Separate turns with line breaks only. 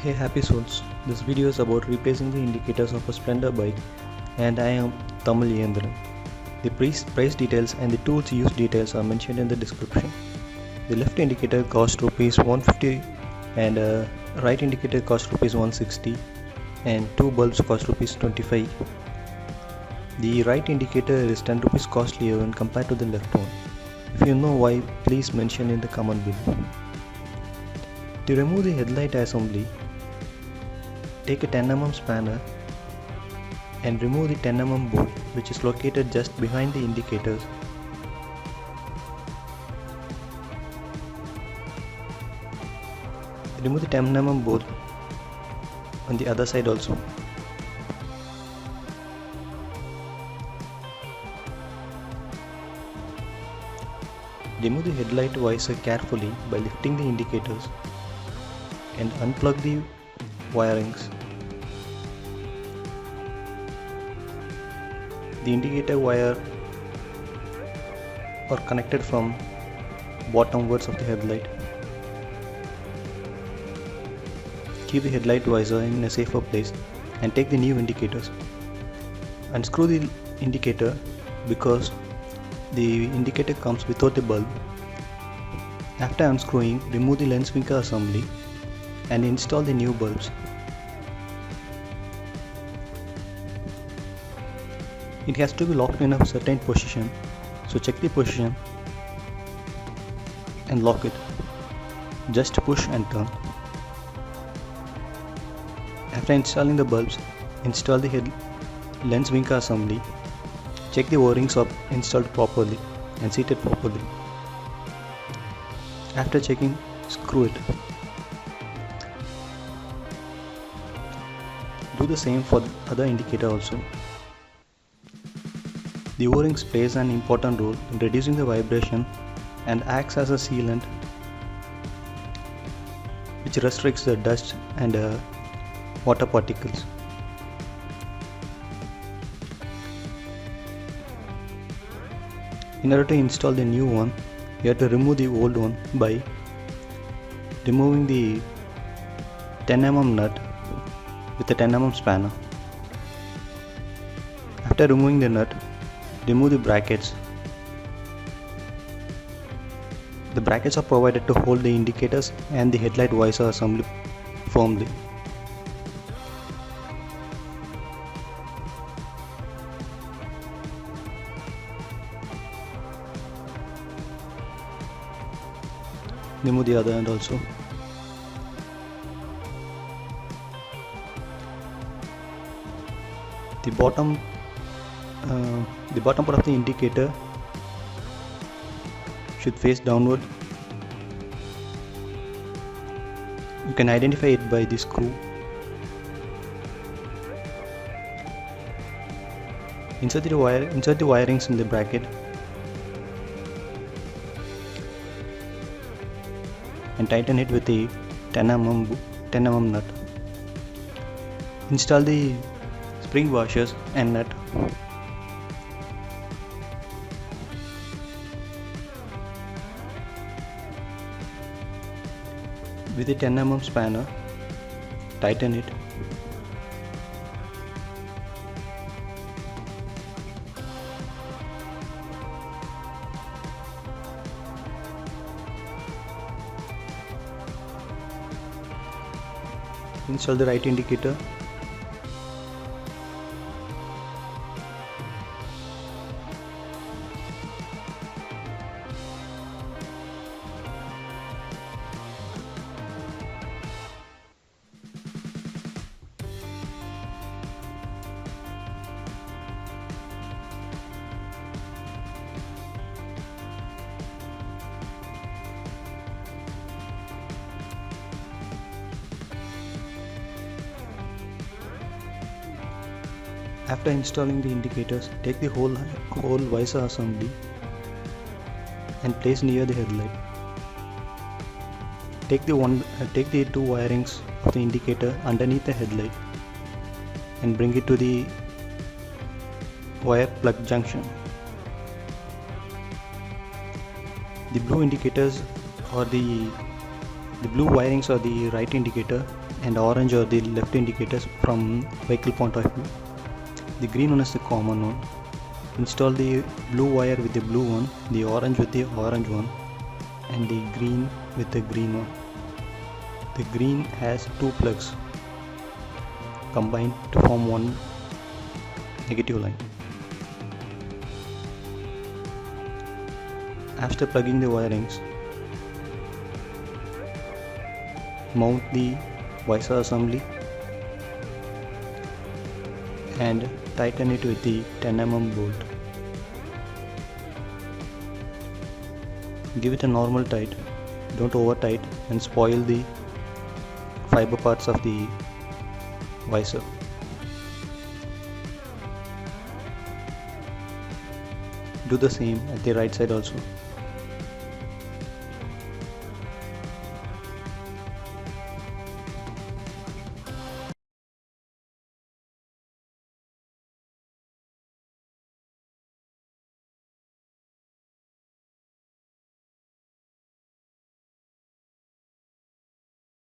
Hey happy souls, this video is about replacing the indicators of a Splendor bike and I am Tamizh Iyanthiran. The price details and the tools used details are mentioned in the description. The left indicator cost Rs 150 and right indicator cost Rs 160 and two bulbs cost Rs 25. The right indicator is 10 Rs costlier when compared to the left one. If you know why, please mention in the comment below. To remove the headlight assembly, take a 10mm spanner and remove the 10mm bolt which is located just behind the indicators. Remove the 10mm bolt on the other side also. Remove the headlight visor carefully by lifting the indicators and unplug the wirings. The indicator wire are connected from bottomwards of the headlight. Keep the headlight visor in a safer place and take the new indicators. Unscrew the indicator because the indicator comes without the bulb. After unscrewing, remove the lens winker assembly and install the new bulbs. It has to be locked in a certain position, so check the position and lock it. Just push and turn. After installing the bulbs, install the lens winker assembly. Check the O-rings are installed properly and seated properly. After checking, screw it. Do the same for the other indicator also. The O-rings plays an important role in reducing the vibration and acts as a sealant which restricts the dust and water particles. In order to install the new one, you have to remove the old one by removing the 10mm nut with a 10mm spanner. After removing the nut, remove the brackets. The brackets are provided to hold the indicators and the headlight visor assembly firmly. Remove the other end also. The bottom part of the indicator should face downward. You can identify it by the screw. Insert the wirings in the bracket and tighten it with the 10mm nut. Install the spring washers and nut. With the 10mm spanner, tighten it. Install the right indicator. After installing the indicators, take the whole visor assembly and place near the headlight. Take the two wirings of the indicator underneath the headlight and bring it to the wire plug junction. The blue indicators or the blue wirings are the right indicator and orange are the left indicators from vehicle point of view. The green one is the common one. Install the blue wire with the blue one, the orange with the orange one, and the green with the green one. The green has two plugs combined to form one negative line. After plugging the wirings, mount the visor assembly and tighten it with the 10 mm bolt. Give it a normal tight, don't over tight and spoil the fiber parts of the visor. Do the same at the right side also.